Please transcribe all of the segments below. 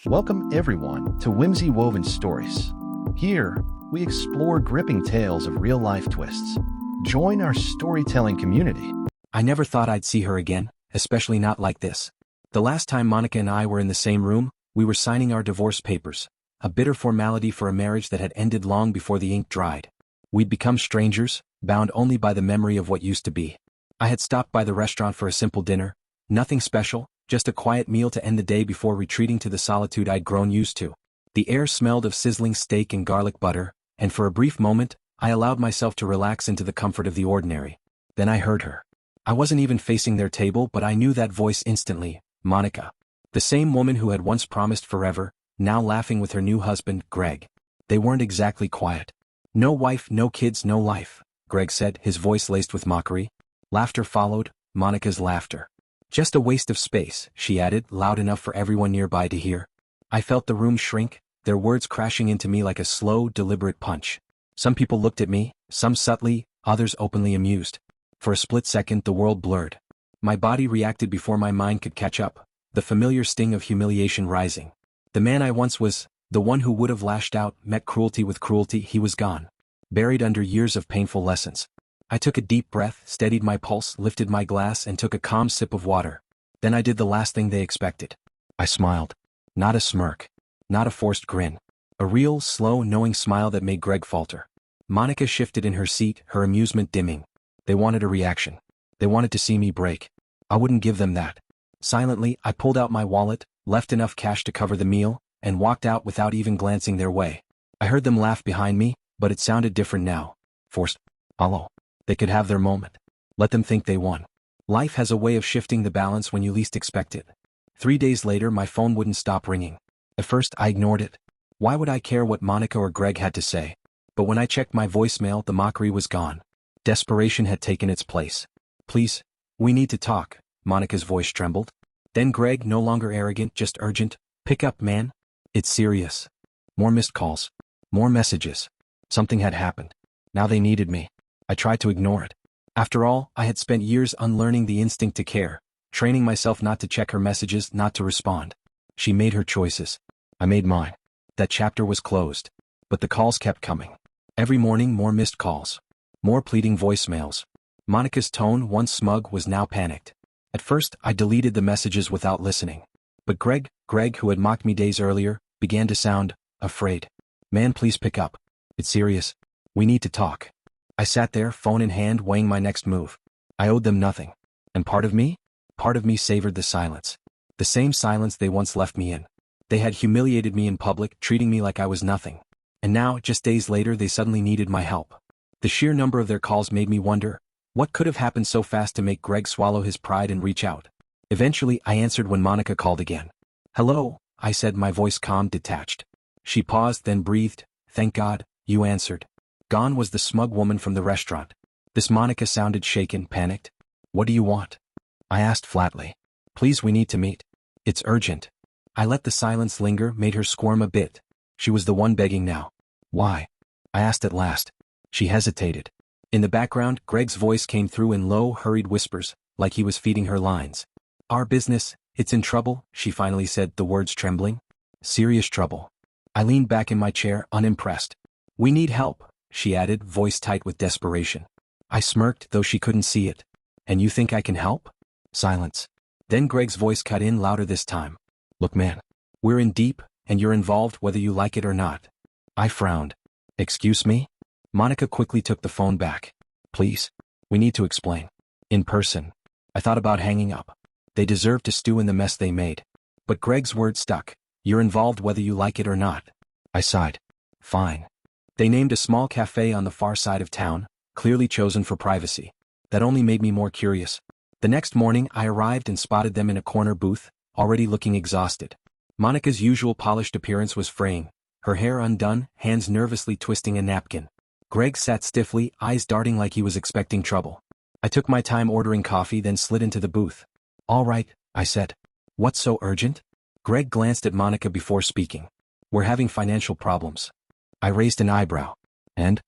Welcome everyone to Whimsy Woven Stories. Here, we explore gripping tales of real-life twists. Join our storytelling community. I never thought I'd see her again, especially not like this. The last time Monica and I were in the same room, we were signing our divorce papers, a bitter formality for a marriage that had ended long before the ink dried. We'd become strangers, bound only by the memory of what used to be. I had stopped by the restaurant for a simple dinner, nothing special, just a quiet meal to end the day before retreating to the solitude I'd grown used to. The air smelled of sizzling steak and garlic butter, and for a brief moment, I allowed myself to relax into the comfort of the ordinary. Then I heard her. I wasn't even facing their table, but I knew that voice instantly, Monica. The same woman who had once promised forever, now laughing with her new husband, Greg. They weren't exactly quiet. "No wife, no kids, no life," Greg said, his voice laced with mockery. Laughter followed, Monica's laughter. "Just a waste of space," she added, loud enough for everyone nearby to hear. I felt the room shrink, their words crashing into me like a slow, deliberate punch. Some people looked at me, some subtly, others openly amused. For a split second the world blurred. My body reacted before my mind could catch up, the familiar sting of humiliation rising. The man I once was, the one who would have lashed out, met cruelty with cruelty, he was gone. Buried under years of painful lessons. I took a deep breath, steadied my pulse, lifted my glass and took a calm sip of water. Then I did the last thing they expected. I smiled. Not a smirk. Not a forced grin. A real, slow, knowing smile that made Greg falter. Monica shifted in her seat, her amusement dimming. They wanted a reaction. They wanted to see me break. I wouldn't give them that. Silently, I pulled out my wallet, left enough cash to cover the meal, and walked out without even glancing their way. I heard them laugh behind me, but it sounded different now. Forced. Hollow. They could have their moment. Let them think they won. Life has a way of shifting the balance when you least expect it. 3 days later my phone wouldn't stop ringing. At first I ignored it. Why would I care what Monica or Greg had to say? But when I checked my voicemail, the mockery was gone. Desperation had taken its place. "Please, we need to talk," Monica's voice trembled. Then Greg, no longer arrogant, just urgent, "Pick up, man. It's serious." More missed calls. More messages. Something had happened. Now they needed me. I tried to ignore it. After all, I had spent years unlearning the instinct to care, training myself not to check her messages, not to respond. She made her choices. I made mine. That chapter was closed. But the calls kept coming. Every morning more missed calls. More pleading voicemails. Monica's tone, once smug, was now panicked. At first, I deleted the messages without listening. But Greg, who had mocked me days earlier, began to sound afraid. "Man, please pick up. It's serious. We need to talk." I sat there, phone in hand, weighing my next move. I owed them nothing. And part of me savored the silence. The same silence they once left me in. They had humiliated me in public, treating me like I was nothing. And now, just days later, they suddenly needed my help. The sheer number of their calls made me wonder, what could have happened so fast to make Greg swallow his pride and reach out? Eventually, I answered when Monica called again. "Hello," I said, my voice calm, detached. She paused, then breathed, "Thank God, you answered." Gone was the smug woman from the restaurant. This Monica sounded shaken, panicked. "What do you want?" I asked flatly. "Please, we need to meet. It's urgent." I let the silence linger, made her squirm a bit. She was the one begging now. "Why?" I asked at last. She hesitated. In the background, Greg's voice came through in low, hurried whispers, like he was feeding her lines. "Our business, it's in trouble," she finally said, the words trembling. "Serious trouble." I leaned back in my chair, unimpressed. "We need help," she added, voice tight with desperation. I smirked, though she couldn't see it. "And you think I can help?" Silence. Then Greg's voice cut in, louder this time. "Look, man. We're in deep, and you're involved whether you like it or not." I frowned. "Excuse me?" Monica quickly took the phone back. "Please. We need to explain. In person." I thought about hanging up. They deserved to stew in the mess they made. But Greg's word stuck. "You're involved whether you like it or not." I sighed. "Fine." They named a small cafe on the far side of town, clearly chosen for privacy. That only made me more curious. The next morning I arrived and spotted them in a corner booth, already looking exhausted. Monica's usual polished appearance was fraying, her hair undone, hands nervously twisting a napkin. Greg sat stiffly, eyes darting like he was expecting trouble. I took my time ordering coffee, then slid into the booth. "All right," I said. "What's so urgent?" Greg glanced at Monica before speaking. "We're having financial problems." I raised an eyebrow. "And?"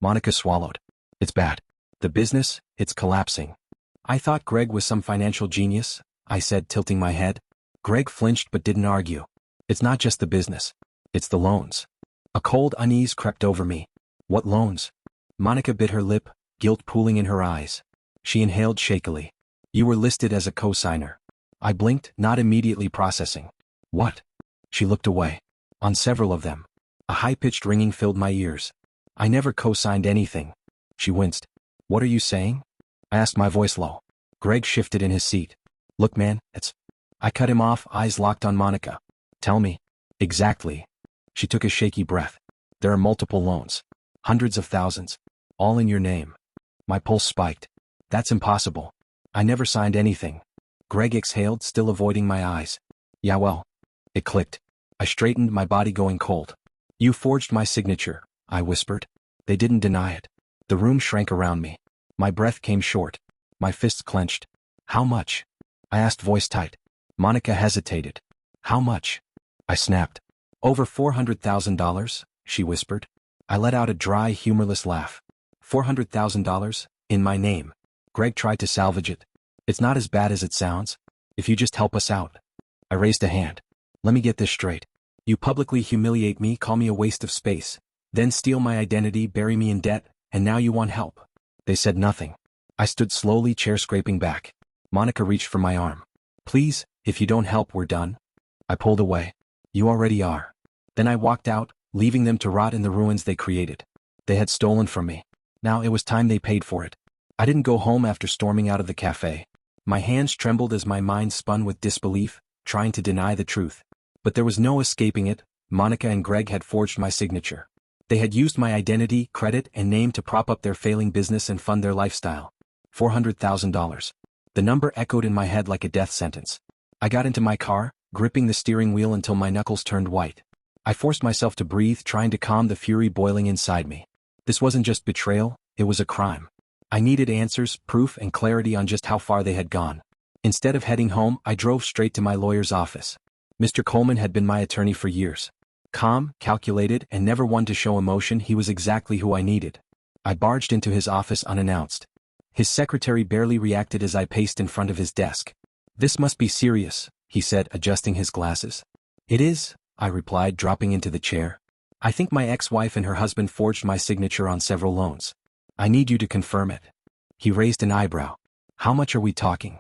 Monica swallowed. "It's bad. The business, it's collapsing." "I thought Greg was some financial genius," I said, tilting my head. Greg flinched but didn't argue. It's not just the business. It's the loans. A cold unease crept over me. What loans? Monica bit her lip, guilt pooling in her eyes. She inhaled shakily. You were listed as a co-signer. I blinked, not immediately processing. What? She looked away. On several of them. A high-pitched ringing filled my ears. I never co-signed anything. She winced. What are you saying? I asked, my voice low. Greg shifted in his seat. Look man, it's... I cut him off, eyes locked on Monica. Tell me. Exactly. She took a shaky breath. There are multiple loans. Hundreds of thousands. All in your name. My pulse spiked. That's impossible. I never signed anything. Greg exhaled, still avoiding my eyes. Yeah well. It clicked. I straightened, my body going cold. You forged my signature, I whispered. They didn't deny it. The room shrank around me. My breath came short. My fists clenched. How much? I asked, voice tight. Monica hesitated. How much? I snapped. Over $400,000, she whispered. I let out a dry, humorless laugh. $400,000? In my name. Greg tried to salvage it. It's not as bad as it sounds. If you just help us out. I raised a hand. Let me get this straight. You publicly humiliate me, call me a waste of space, then steal my identity, bury me in debt, and now you want help. They said nothing. I stood slowly, chair scraping back. Monica reached for my arm. Please, if you don't help, we're done. I pulled away. You already are. Then I walked out, leaving them to rot in the ruins they created. They had stolen from me. Now it was time they paid for it. I didn't go home after storming out of the cafe. My hands trembled as my mind spun with disbelief, trying to deny the truth. But there was no escaping it. Monica and Greg had forged my signature. They had used my identity, credit, and name to prop up their failing business and fund their lifestyle. $400,000. The number echoed in my head like a death sentence. I got into my car, gripping the steering wheel until my knuckles turned white. I forced myself to breathe, trying to calm the fury boiling inside me. This wasn't just betrayal, it was a crime. I needed answers, proof, and clarity on just how far they had gone. Instead of heading home, I drove straight to my lawyer's office. Mr. Coleman had been my attorney for years. Calm, calculated, and never one to show emotion, he was exactly who I needed. I barged into his office unannounced. His secretary barely reacted as I paced in front of his desk. This must be serious, he said, adjusting his glasses. It is, I replied, dropping into the chair. I think my ex-wife and her husband forged my signature on several loans. I need you to confirm it. He raised an eyebrow. How much are we talking?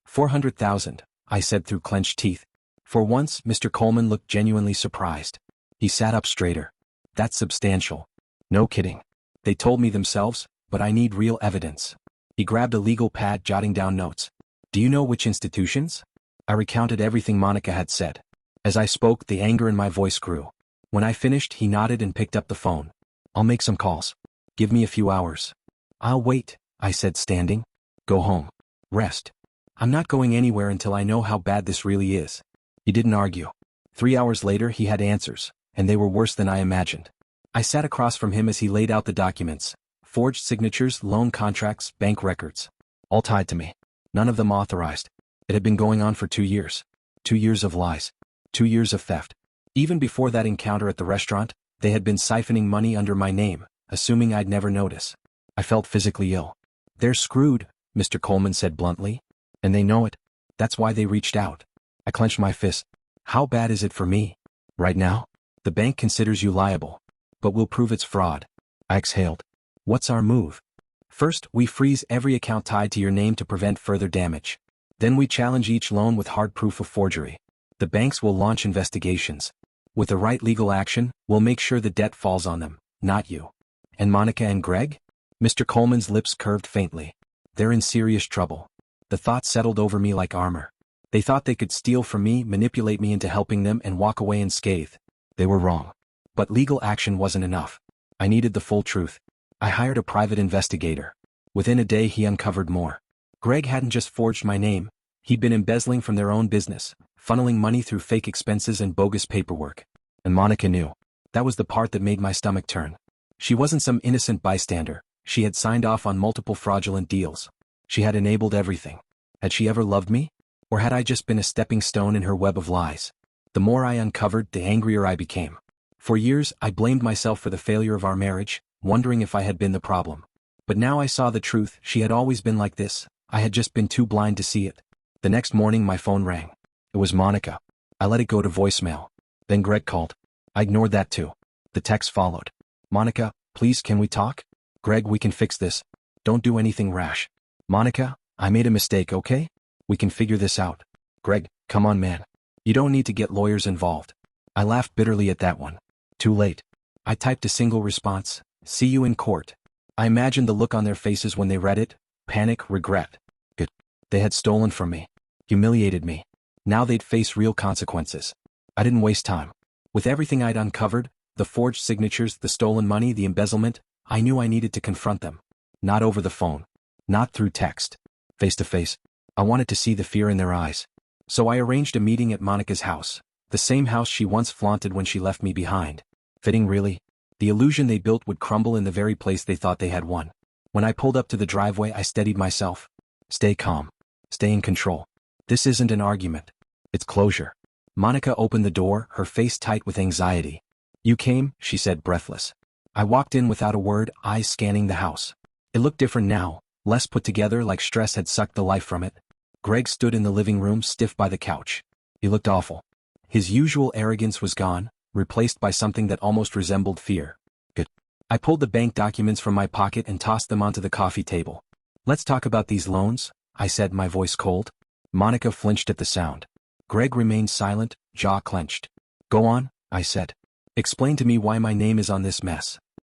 400,000, I said through clenched teeth. For once, Mr. Coleman looked genuinely surprised. He sat up straighter. That's substantial. No kidding. They told me themselves, but I need real evidence. He grabbed a legal pad, jotting down notes. Do you know which institutions? I recounted everything Monica had said. As I spoke, the anger in my voice grew. When I finished, he nodded and picked up the phone. I'll make some calls. Give me a few hours. I'll wait, I said, standing. Go home. Rest. I'm not going anywhere until I know how bad this really is. He didn't argue. 3 hours later, he had answers, and they were worse than I imagined. I sat across from him as he laid out the documents. Forged signatures, loan contracts, bank records. All tied to me. None of them authorized. It had been going on for 2 years. 2 years of lies. 2 years of theft. Even before that encounter at the restaurant, they had been siphoning money under my name, assuming I'd never notice. I felt physically ill. They're screwed, Mr. Coleman said bluntly. And they know it. That's why they reached out. I clenched my fist. How bad is it for me? Right now? The bank considers you liable. But we'll prove it's fraud. I exhaled. What's our move? First, we freeze every account tied to your name to prevent further damage. Then we challenge each loan with hard proof of forgery. The banks will launch investigations. With the right legal action, we'll make sure the debt falls on them, not you. And Monica and Greg? Mr. Coleman's lips curved faintly. They're in serious trouble. The thought settled over me like armor. They thought they could steal from me, manipulate me into helping them, and walk away unscathed. They were wrong. But legal action wasn't enough. I needed the full truth. I hired a private investigator. Within a day, he uncovered more. Greg hadn't just forged my name. He'd been embezzling from their own business, funneling money through fake expenses and bogus paperwork. And Monica knew. That was the part that made my stomach turn. She wasn't some innocent bystander. She had signed off on multiple fraudulent deals. She had enabled everything. Had she ever loved me? Or had I just been a stepping stone in her web of lies? The more I uncovered, the angrier I became. For years, I blamed myself for the failure of our marriage, wondering if I had been the problem. But now I saw the truth. She had always been like this. I had just been too blind to see it. The next morning, my phone rang. It was Monica. I let it go to voicemail. Then Greg called. I ignored that too. The text followed. Monica, please can we talk? Greg, we can fix this. Don't do anything rash. Monica, I made a mistake, okay? We can figure this out. Greg, come on man. You don't need to get lawyers involved. I laughed bitterly at that one. Too late. I typed a single response. See you in court. I imagined the look on their faces when they read it. Panic, regret. Good. They had stolen from me. Humiliated me. Now they'd face real consequences. I didn't waste time. With everything I'd uncovered, the forged signatures, the stolen money, the embezzlement, I knew I needed to confront them. Not over the phone. Not through text. Face to face. I wanted to see the fear in their eyes. So I arranged a meeting at Monica's house. The same house she once flaunted when she left me behind. Fitting really? The illusion they built would crumble in the very place they thought they had won. When I pulled up to the driveway, I steadied myself. Stay calm. Stay in control. This isn't an argument. It's closure. Monica opened the door, her face tight with anxiety. You came, she said, breathless. I walked in without a word, eyes scanning the house. It looked different now, less put together, like stress had sucked the life from it. Greg stood in the living room, stiff by the couch. He looked awful. His usual arrogance was gone, replaced by something that almost resembled fear. Good. I pulled the bank documents from my pocket and tossed them onto the coffee table. Let's talk about these loans, I said, my voice cold. Monica flinched at the sound. Greg remained silent, jaw clenched. Go on, I said. Explain to me why my name is on this mess.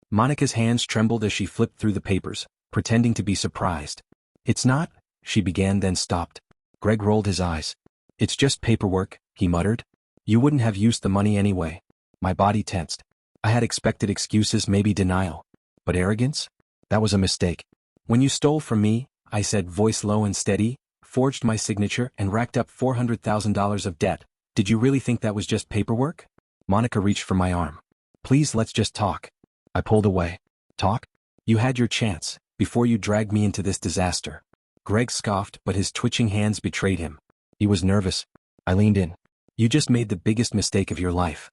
Monica's hands trembled as she flipped through the papers, pretending to be surprised. It's not, she began, then stopped. Greg rolled his eyes. It's just paperwork, he muttered. You wouldn't have used the money anyway. My body tensed. I had expected excuses, maybe denial. But arrogance? That was a mistake. When you stole from me, I said, voice low and steady, forged my signature and racked up $400,000 of debt, did you really think that was just paperwork? Monica reached for my arm. Please, let's just talk. I pulled away. Talk? You had your chance, before you dragged me into this disaster. Greg scoffed, but his twitching hands betrayed him. He was nervous. I leaned in. You just made the biggest mistake of your life.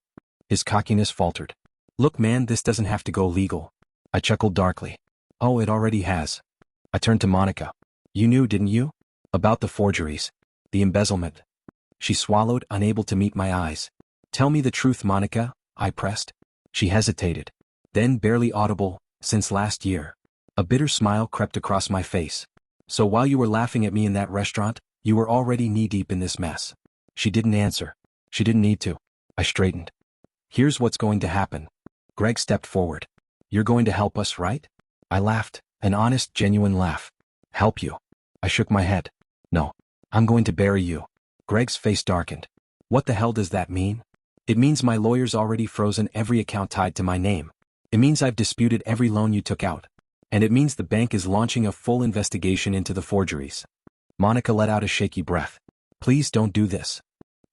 His cockiness faltered. Look man, this doesn't have to go legal. I chuckled darkly. Oh, it already has. I turned to Monica. You knew, didn't you? About the forgeries. The embezzlement. She swallowed, unable to meet my eyes. Tell me the truth, Monica, I pressed. She hesitated. Then, barely audible, since last year. A bitter smile crept across my face. So while you were laughing at me in that restaurant, you were already knee-deep in this mess. She didn't answer. She didn't need to. I straightened. Here's what's going to happen. Greg stepped forward. You're going to help us, right? I laughed, an honest, genuine laugh. Help you? I shook my head. No. I'm going to bury you. Greg's face darkened. What the hell does that mean? It means my lawyer's already frozen every account tied to my name. It means I've disputed every loan you took out. And it means the bank is launching a full investigation into the forgeries. Monica let out a shaky breath. Please don't do this.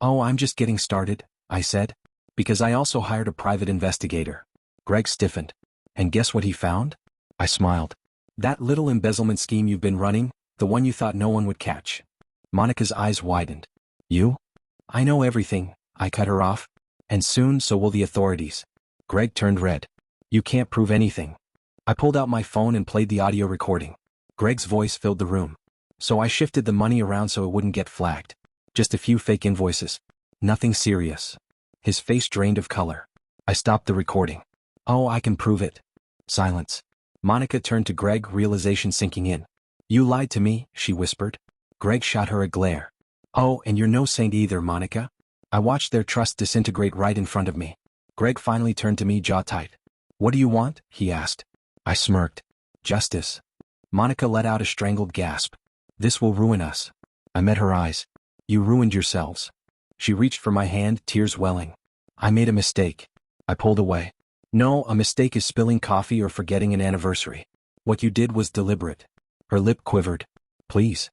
Oh, I'm just getting started, I said. Because I also hired a private investigator. Greg stiffened. And guess what he found? I smiled. That little embezzlement scheme you've been running, the one you thought no one would catch. Monica's eyes widened. You? I know everything, I cut her off. And soon so will the authorities. Greg turned red. You can't prove anything. I pulled out my phone and played the audio recording. Greg's voice filled the room. So I shifted the money around so it wouldn't get flagged. Just a few fake invoices. Nothing serious. His face drained of color. I stopped the recording. Oh, I can prove it. Silence. Monica turned to Greg, realization sinking in. You lied to me, she whispered. Greg shot her a glare. Oh, and you're no saint either, Monica. I watched their trust disintegrate right in front of me. Greg finally turned to me, jaw tight. What do you want? He asked. I smirked. Justice. Monica let out a strangled gasp. This will ruin us. I met her eyes. You ruined yourselves. She reached for my hand, tears welling. I made a mistake. I pulled away. No, a mistake is spilling coffee or forgetting an anniversary. What you did was deliberate. Her lip quivered. Please.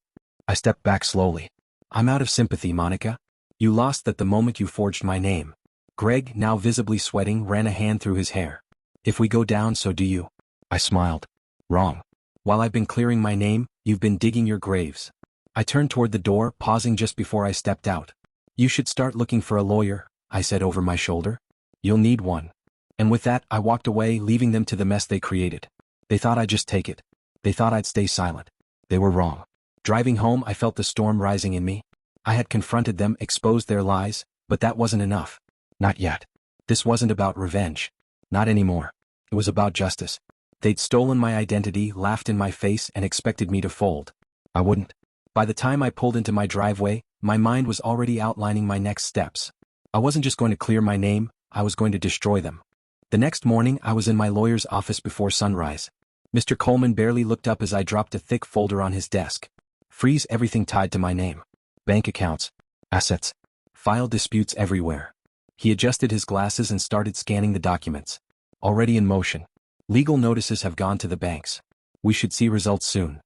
I stepped back slowly. I'm out of sympathy, Monica. You lost that the moment you forged my name. Greg, now visibly sweating, ran a hand through his hair. If we go down, so do you. I smiled. Wrong. While I've been clearing my name, you've been digging your graves. I turned toward the door, pausing just before I stepped out. You should start looking for a lawyer, I said over my shoulder. You'll need one. And with that, I walked away, leaving them to the mess they created. They thought I'd just take it. They thought I'd stay silent. They were wrong. Driving home, I felt the storm rising in me. I had confronted them, exposed their lies, but that wasn't enough. Not yet. This wasn't about revenge. Not anymore. It was about justice. They'd stolen my identity, laughed in my face, and expected me to fold. I wouldn't. By the time I pulled into my driveway, my mind was already outlining my next steps. I wasn't just going to clear my name, I was going to destroy them. The next morning, I was in my lawyer's office before sunrise. Mr. Coleman barely looked up as I dropped a thick folder on his desk. Freeze everything tied to my name. Bank accounts. Assets. File disputes everywhere. He adjusted his glasses and started scanning the documents. Already in motion. Legal notices have gone to the banks. We should see results soon.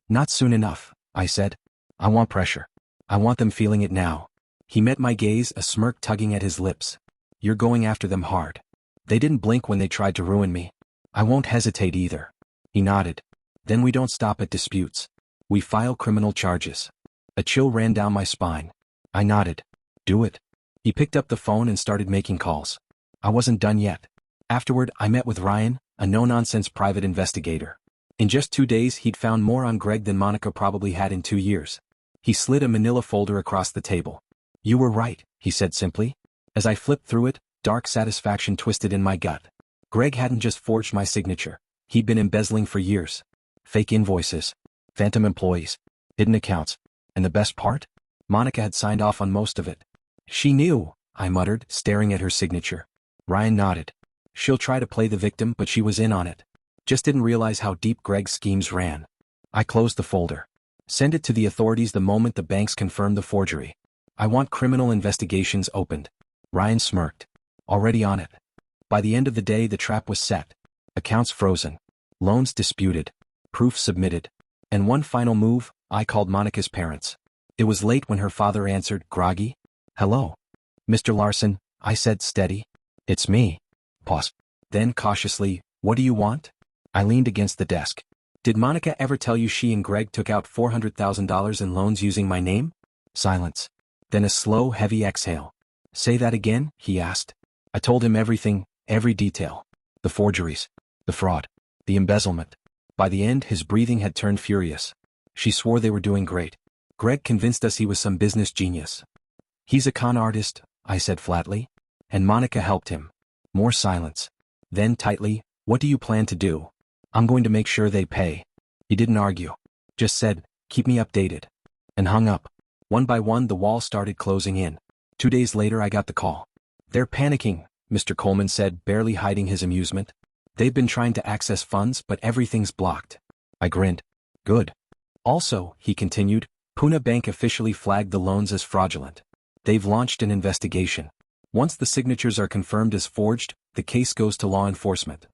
Not soon enough, I said. I want pressure. I want them feeling it now. He met my gaze, a smirk tugging at his lips. You're going after them hard. They didn't blink when they tried to ruin me. I won't hesitate either. He nodded. Then we don't stop at disputes. We file criminal charges. A chill ran down my spine. I nodded. Do it. He picked up the phone and started making calls. I wasn't done yet. Afterward, I met with Ryan, a no-nonsense private investigator. In just 2 days, he'd found more on Greg than Monica probably had in 2 years. He slid a manila folder across the table. You were right, he said simply. As I flipped through it, dark satisfaction twisted in my gut. Greg hadn't just forged my signature. He'd been embezzling for years. Fake invoices. Phantom employees. Hidden accounts. And the best part? Monica had signed off on most of it. She knew, I muttered, staring at her signature. Ryan nodded. She'll try to play the victim, but she was in on it. Just didn't realize how deep Greg's schemes ran. I closed the folder. Send it to the authorities the moment the banks confirm the forgery. I want criminal investigations opened. Ryan smirked. Already on it. By the end of the day, the trap was set. Accounts frozen. Loans disputed. Proof submitted. And one final move, I called Monica's parents. It was late when her father answered, groggy. Hello. Mr. Larson, I said steady. It's me. Pause. Then cautiously, what do you want? I leaned against the desk. Did Monica ever tell you she and Greg took out $400,000 in loans using my name? Silence. Then a slow, heavy exhale. Say that again, he asked. I told him everything, every detail. The forgeries. The fraud. The embezzlement. By the end, his breathing had turned furious. She swore they were doing great. Greg convinced us he was some business genius. He's a con artist, I said flatly. And Monica helped him. More silence. Then tightly, what do you plan to do? I'm going to make sure they pay. He didn't argue. Just said, keep me updated. And hung up. One by one the wall started closing in. 2 days later I got the call. They're panicking, Mr. Coleman said, barely hiding his amusement. They've been trying to access funds, but everything's blocked. I grinned. Good. Also, he continued, Pune Bank officially flagged the loans as fraudulent. They've launched an investigation. Once the signatures are confirmed as forged, the case goes to law enforcement.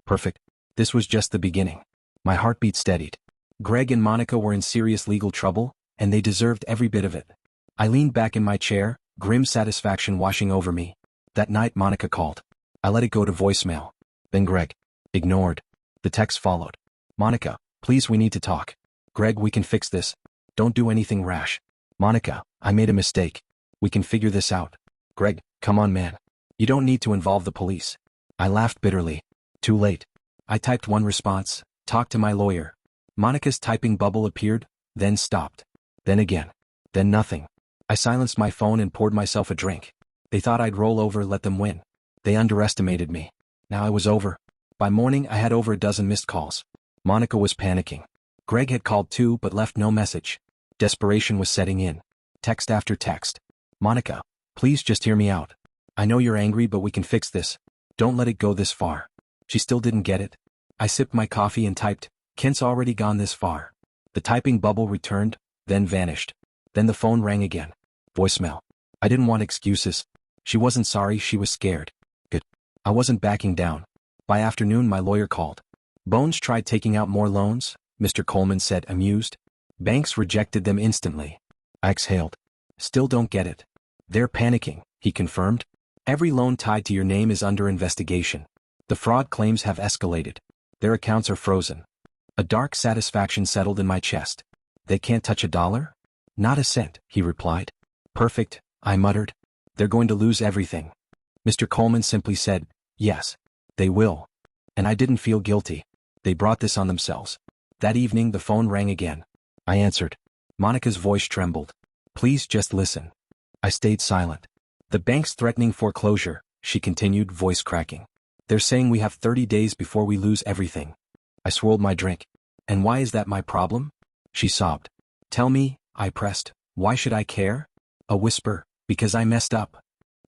Perfect. This was just the beginning. My heartbeat steadied. Greg and Monica were in serious legal trouble, and they deserved every bit of it. I leaned back in my chair, grim satisfaction washing over me. That night Monica called. I let it go to voicemail. Then Greg. Ignored. The text followed. Monica, please, we need to talk. Greg, we can fix this. Don't do anything rash. Monica, I made a mistake. We can figure this out. Greg, come on man. You don't need to involve the police. I laughed bitterly. Too late. I typed one response, talk to my lawyer. Monica's typing bubble appeared, then stopped. Then again. Then nothing. I silenced my phone and poured myself a drink. They thought I'd roll over, let them win. They underestimated me. Now I was over. By morning I had over a dozen missed calls. Monica was panicking. Greg had called too but left no message. Desperation was setting in. Text after text. Monica, please just hear me out. I know you're angry but we can fix this. Don't let it go this far. She still didn't get it. I sipped my coffee and typed, Kent's already gone this far. The typing bubble returned, then vanished. Then the phone rang again. Voicemail. I didn't want excuses. She wasn't sorry, she was scared. Good. I wasn't backing down. By afternoon my lawyer called. Bones tried taking out more loans, Mr. Coleman said, amused. Banks rejected them instantly. I exhaled. Still don't get it. They're panicking, he confirmed. Every loan tied to your name is under investigation. The fraud claims have escalated. Their accounts are frozen. A dark satisfaction settled in my chest. They can't touch a dollar? Not a cent, he replied. Perfect, I muttered. They're going to lose everything. Mr. Coleman simply said, yes, they will. And I didn't feel guilty. They brought this on themselves. That evening the phone rang again. I answered. Monica's voice trembled. Please just listen. I stayed silent. The bank's threatening foreclosure, she continued, voice cracking. They're saying we have 30 days before we lose everything. I swirled my drink. And why is that my problem? She sobbed. Tell me, I pressed. Why should I care? A whisper, because I messed up.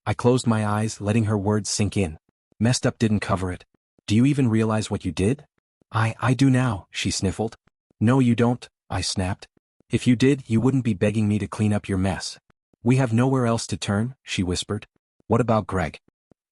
I closed my eyes, letting her words sink in. Messed up didn't cover it. Do you even realize what you did? I do now, she sniffled. No you don't, I snapped. If you did, you wouldn't be begging me to clean up your mess. We have nowhere else to turn, she whispered. What about Greg?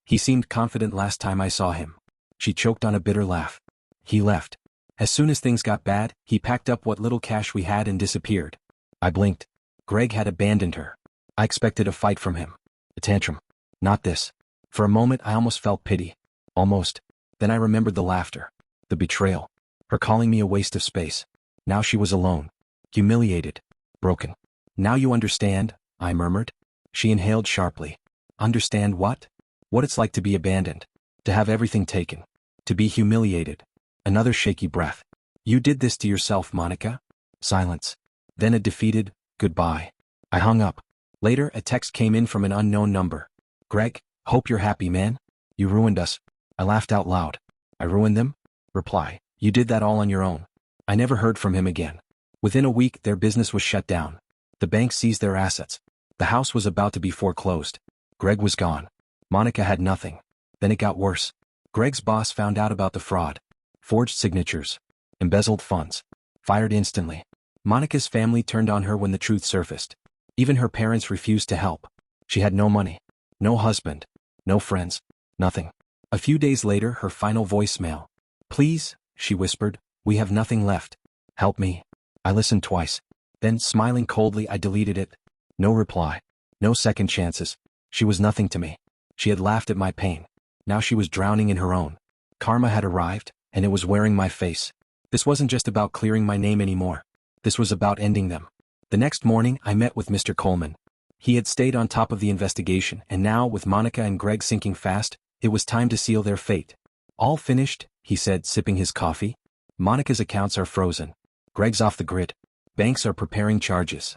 He seemed confident last time I saw him. She choked on a bitter laugh. He left. As soon as things got bad, he packed up what little cash we had and disappeared. I blinked. Greg had abandoned her. I expected a fight from him. A tantrum. Not this. For a moment I almost felt pity. Almost. Then I remembered the laughter. The betrayal. Her calling me a waste of space. Now she was alone. Humiliated. Broken. Now you understand, I murmured. She inhaled sharply. Understand what? What it's like to be abandoned. To have everything taken. To be humiliated. Another shaky breath. You did this to yourself, Monica? Silence. Then a defeated, goodbye. I hung up. Later, a text came in from an unknown number. Greg, hope you're happy, man. You ruined us. I laughed out loud. I ruined them? Reply. You did that all on your own. I never heard from him again. Within a week, their business was shut down. The bank seized their assets. The house was about to be foreclosed. Greg was gone. Monica had nothing. Then it got worse. Greg's boss found out about the fraud. Forged signatures. Embezzled funds. Fired instantly. Monica's family turned on her when the truth surfaced. Even her parents refused to help. She had no money. No husband. No friends. Nothing. A few days later, her final voicemail. Please, she whispered, we have nothing left. Help me. I listened twice. Then, smiling coldly, I deleted it. No reply. No second chances. She was nothing to me. She had laughed at my pain. Now she was drowning in her own. Karma had arrived, and it was wearing my face. This wasn't just about clearing my name anymore. This was about ending them. The next morning, I met with Mr. Coleman. He had stayed on top of the investigation, and now, with Monica and Greg sinking fast, it was time to seal their fate. All finished, he said, sipping his coffee. Monica's accounts are frozen. Greg's off the grid. Banks are preparing charges.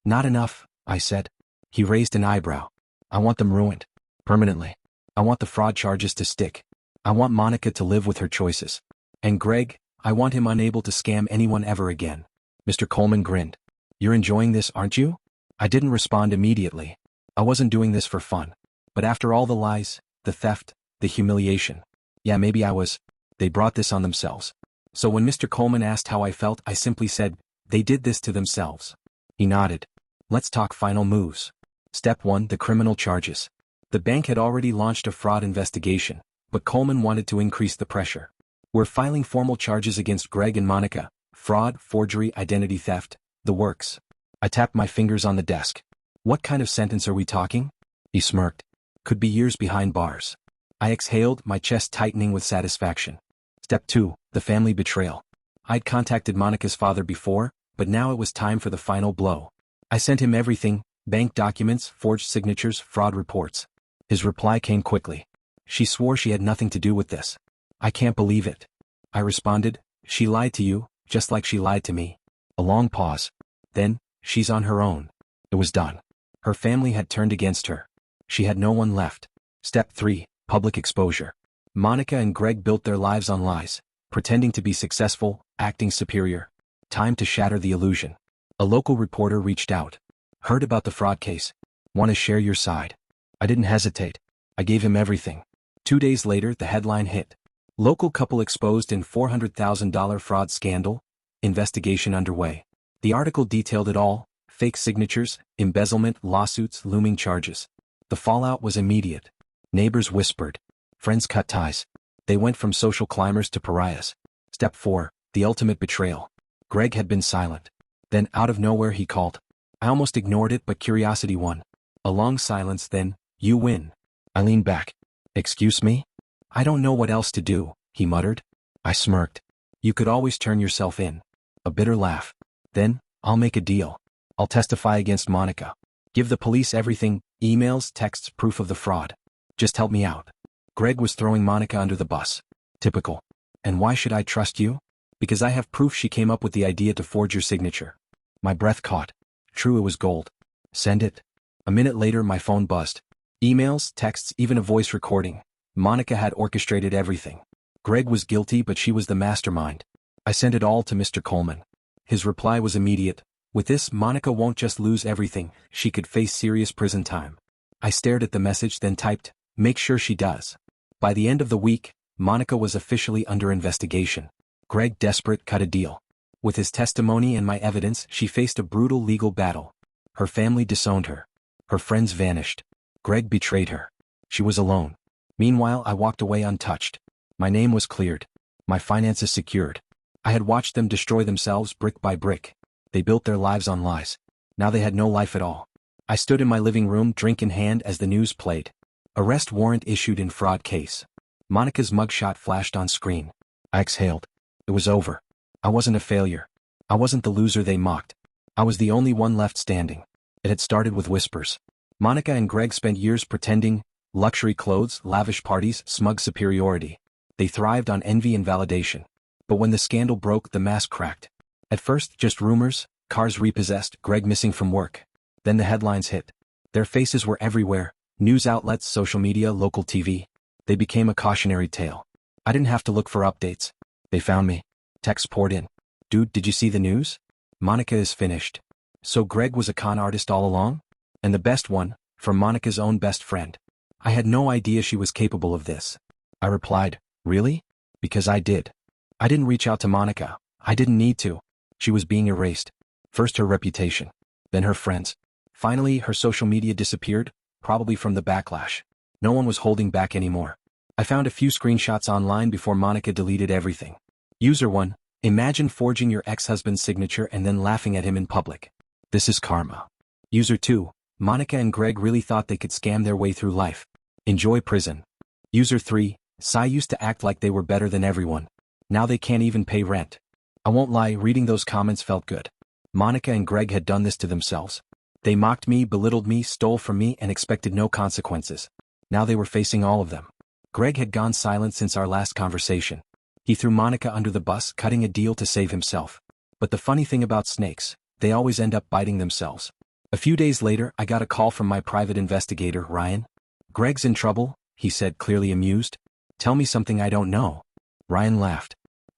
Not enough, I said. He raised an eyebrow. I want them ruined. Permanently. I want the fraud charges to stick. I want Monica to live with her choices. And Greg, I want him unable to scam anyone ever again. Mr. Coleman grinned. You're enjoying this, aren't you? I didn't respond immediately. I wasn't doing this for fun. But after all the lies, the theft, the humiliation. Yeah, maybe I was. They brought this on themselves. So when Mr. Coleman asked how I felt, I simply said, they did this to themselves. He nodded. Let's talk final moves. Step 1, the criminal charges. The bank had already launched a fraud investigation, but Coleman wanted to increase the pressure. We're filing formal charges against Greg and Monica. Fraud, forgery, identity theft, the works. I tapped my fingers on the desk. What kind of sentence are we talking? He smirked. Could be years behind bars. I exhaled, my chest tightening with satisfaction. Step 2, the family betrayal. I'd contacted Monica's father before, but now it was time for the final blow. I sent him everything, bank documents, forged signatures, fraud reports. His reply came quickly. She swore she had nothing to do with this. I can't believe it. I responded, she lied to you, just like she lied to me. A long pause. Then, she's on her own. It was done. Her family had turned against her. She had no one left. Step 3, public exposure. Monica and Greg built their lives on lies, pretending to be successful, acting superior. Time to shatter the illusion. A local reporter reached out. Heard about the fraud case. Want to share your side? I didn't hesitate. I gave him everything. 2 days later, the headline hit. Local couple exposed in $400,000 fraud scandal. Investigation underway. The article detailed it all: fake signatures, embezzlement, lawsuits, looming charges. The fallout was immediate. Neighbors whispered. Friends cut ties. They went from social climbers to pariahs. Step 4, the ultimate betrayal. Greg had been silent. Then, out of nowhere, he called. I almost ignored it, but curiosity won. A long silence, then, you win. I leaned back. Excuse me? I don't know what else to do, he muttered. I smirked. You could always turn yourself in. A bitter laugh. Then, I'll make a deal. I'll testify against Monica. Give the police everything, emails, texts, proof of the fraud. Just help me out. Greg was throwing Monica under the bus. Typical. And why should I trust you? Because I have proof she came up with the idea to forge your signature. My breath caught. True, it was gold. Send it. A minute later, my phone buzzed. Emails, texts, even a voice recording. Monica had orchestrated everything. Greg was guilty, but she was the mastermind. I sent it all to Mr. Coleman. His reply was immediate. With this, Monica won't just lose everything, she could face serious prison time. I stared at the message, then typed, "Make sure she does." By the end of the week, Monica was officially under investigation. Greg, desperate, cut a deal. With his testimony and my evidence, she faced a brutal legal battle. Her family disowned her. Her friends vanished. Greg betrayed her. She was alone. Meanwhile, I walked away untouched. My name was cleared. My finances secured. I had watched them destroy themselves brick by brick. They built their lives on lies. Now they had no life at all. I stood in my living room, drink in hand, as the news played. Arrest warrant issued in fraud case. Monica's mugshot flashed on screen. I exhaled. It was over. I wasn't a failure. I wasn't the loser they mocked. I was the only one left standing. It had started with whispers. Monica and Greg spent years pretending: luxury clothes, lavish parties, smug superiority. They thrived on envy and validation. But when the scandal broke, the mask cracked. At first, just rumors, cars repossessed, Greg missing from work. Then the headlines hit. Their faces were everywhere: news outlets, social media, local TV. They became a cautionary tale. I didn't have to look for updates. They found me. Texts poured in. "Dude, did you see the news? Monica is finished." So Greg was a con artist all along? And the best one, from Monica's own best friend. I had no idea she was capable of this. I replied, "Really?" Because I did. I didn't reach out to Monica. I didn't need to. She was being erased. First her reputation. Then her friends. Finally, her social media disappeared, probably from the backlash. No one was holding back anymore. I found a few screenshots online before Monica deleted everything. User 1, imagine forging your ex-husband's signature and then laughing at him in public. This is karma. User 2, Monica and Greg really thought they could scam their way through life. Enjoy prison. User 3, Sai used to act like they were better than everyone. Now they can't even pay rent. I won't lie, reading those comments felt good. Monica and Greg had done this to themselves. They mocked me, belittled me, stole from me, and expected no consequences. Now they were facing all of them. Greg had gone silent since our last conversation. He threw Monica under the bus, cutting a deal to save himself. But the funny thing about snakes, they always end up biting themselves. A few days later, I got a call from my private investigator, Ryan. "Greg's in trouble," he said, clearly amused. "Tell me something I don't know." Ryan laughed.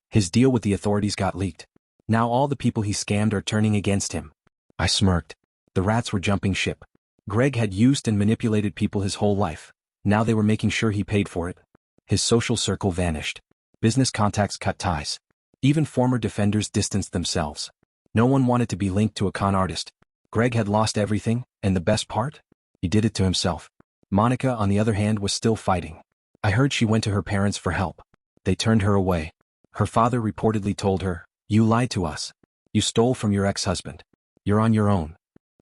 His deal with the authorities got leaked. Now all the people he scammed are turning against him. I smirked. The rats were jumping ship. Greg had used and manipulated people his whole life. Now they were making sure he paid for it. His social circle vanished. Business contacts cut ties. Even former defenders distanced themselves. No one wanted to be linked to a con artist. Greg had lost everything, and the best part? He did it to himself. Monica, on the other hand, was still fighting. I heard she went to her parents for help. They turned her away. Her father reportedly told her, "You lied to us. You stole from your ex-husband. You're on your own."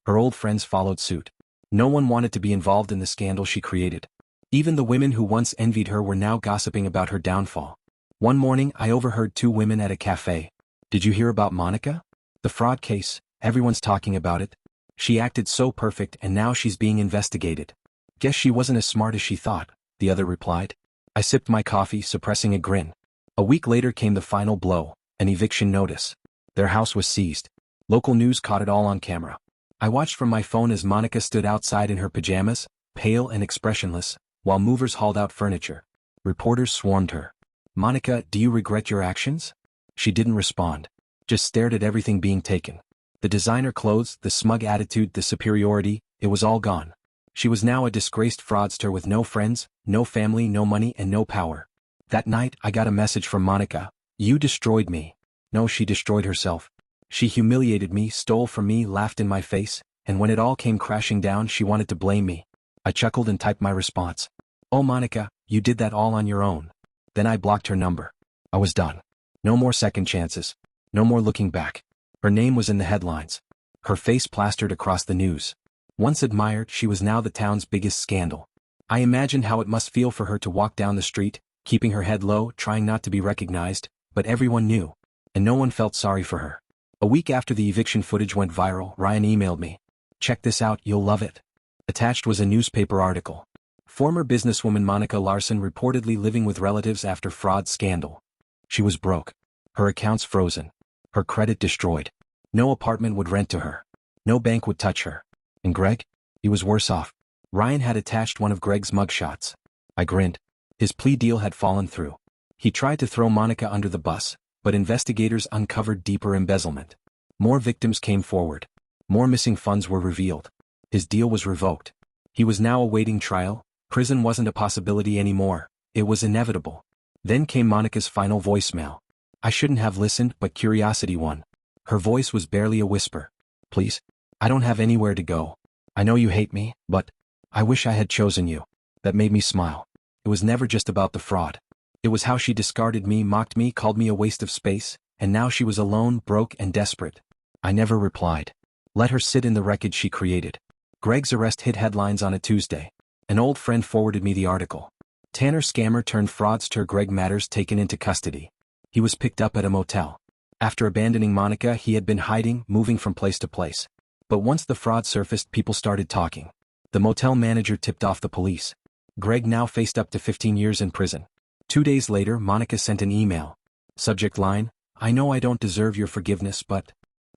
Her old friends followed suit. No one wanted to be involved in the scandal she created. Even the women who once envied her were now gossiping about her downfall. One morning, I overheard two women at a cafe. "Did you hear about Monica? The fraud case, everyone's talking about it. She acted so perfect and now she's being investigated." "Guess she wasn't as smart as she thought," the other replied. I sipped my coffee, suppressing a grin. A week later came the final blow, an eviction notice. Their house was seized. Local news caught it all on camera. I watched from my phone as Monica stood outside in her pajamas, pale and expressionless, while movers hauled out furniture. Reporters swarmed her. "Monica, do you regret your actions?" She didn't respond. Just stared at everything being taken. The designer clothes, the smug attitude, the superiority, it was all gone. She was now a disgraced fraudster with no friends, no family, no money, and no power. That night, I got a message from Monica. "You destroyed me." No, she destroyed herself. She humiliated me, stole from me, laughed in my face, and when it all came crashing down, she wanted to blame me. I chuckled and typed my response. "Oh Monica, you did that all on your own." Then I blocked her number. I was done. No more second chances. No more looking back. Her name was in the headlines. Her face plastered across the news. Once admired, she was now the town's biggest scandal. I imagined how it must feel for her to walk down the street, keeping her head low, trying not to be recognized, but everyone knew. And no one felt sorry for her. A week after the eviction footage went viral, Ryan emailed me. "Check this out, you'll love it." Attached was a newspaper article. Former businesswoman Monica Larson reportedly living with relatives after fraud scandal. She was broke. Her accounts frozen. Her credit destroyed. No apartment would rent to her. No bank would touch her. And Greg? He was worse off. Ryan had attached one of Greg's mugshots. I grinned. His plea deal had fallen through. He tried to throw Monica under the bus, but investigators uncovered deeper embezzlement. More victims came forward. More missing funds were revealed. His deal was revoked. He was now awaiting trial. Prison wasn't a possibility anymore. It was inevitable. Then came Monica's final voicemail. I shouldn't have listened, but curiosity won. Her voice was barely a whisper. Please. I don't have anywhere to go. I know you hate me, but I wish I had chosen you. That made me smile. It was never just about the fraud. It was how she discarded me, mocked me, called me a waste of space, and now she was alone, broke, and desperate. I never replied. Let her sit in the wreckage she created. Greg's arrest hit headlines on a Tuesday. An old friend forwarded me the article. Tanner scammer turned fraudster Greg Matters taken into custody. He was picked up at a motel. After abandoning Monica, he had been hiding, moving from place to place. But once the fraud surfaced, people started talking. The motel manager tipped off the police. Greg now faced up to 15 years in prison. 2 days later, Monica sent an email. Subject line, I know I don't deserve your forgiveness, but...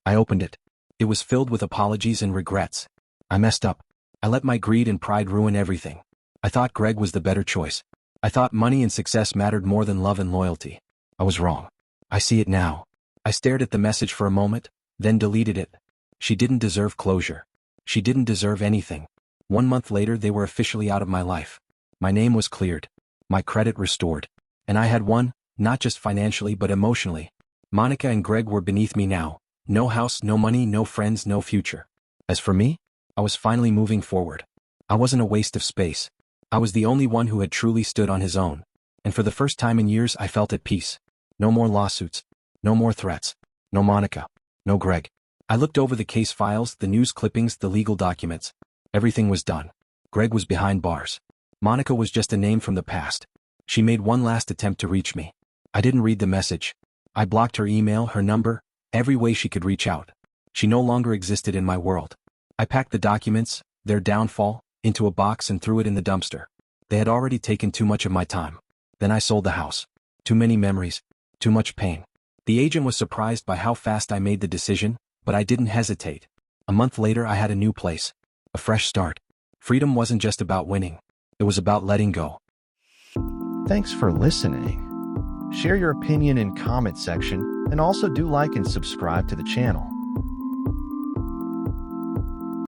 I opened it. It was filled with apologies and regrets. I messed up. I let my greed and pride ruin everything. I thought Greg was the better choice. I thought money and success mattered more than love and loyalty. I was wrong. I see it now. I stared at the message for a moment, then deleted it. She didn't deserve closure. She didn't deserve anything. 1 month later, they were officially out of my life. My name was cleared. My credit restored. And I had won, not just financially but emotionally. Monica and Greg were beneath me now. No house, no money, no friends, no future. As for me, I was finally moving forward. I wasn't a waste of space. I was the only one who had truly stood on his own. And for the first time in years, I felt at peace. No more lawsuits. No more threats. No Monica. No Greg. I looked over the case files, the news clippings, the legal documents. Everything was done. Greg was behind bars. Monica was just a name from the past. She made one last attempt to reach me. I didn't read the message. I blocked her email, her number, every way she could reach out. She no longer existed in my world. I packed the documents, their downfall, into a box and threw it in the dumpster. They had already taken too much of my time. Then I sold the house. Too many memories. Too much pain. The agent was surprised by how fast I made the decision, but I didn't hesitate. A month later, I had a new place. A fresh start. Freedom wasn't just about winning. It was about letting go. Thanks for listening. Share your opinion in comment section and also do like and subscribe to the channel.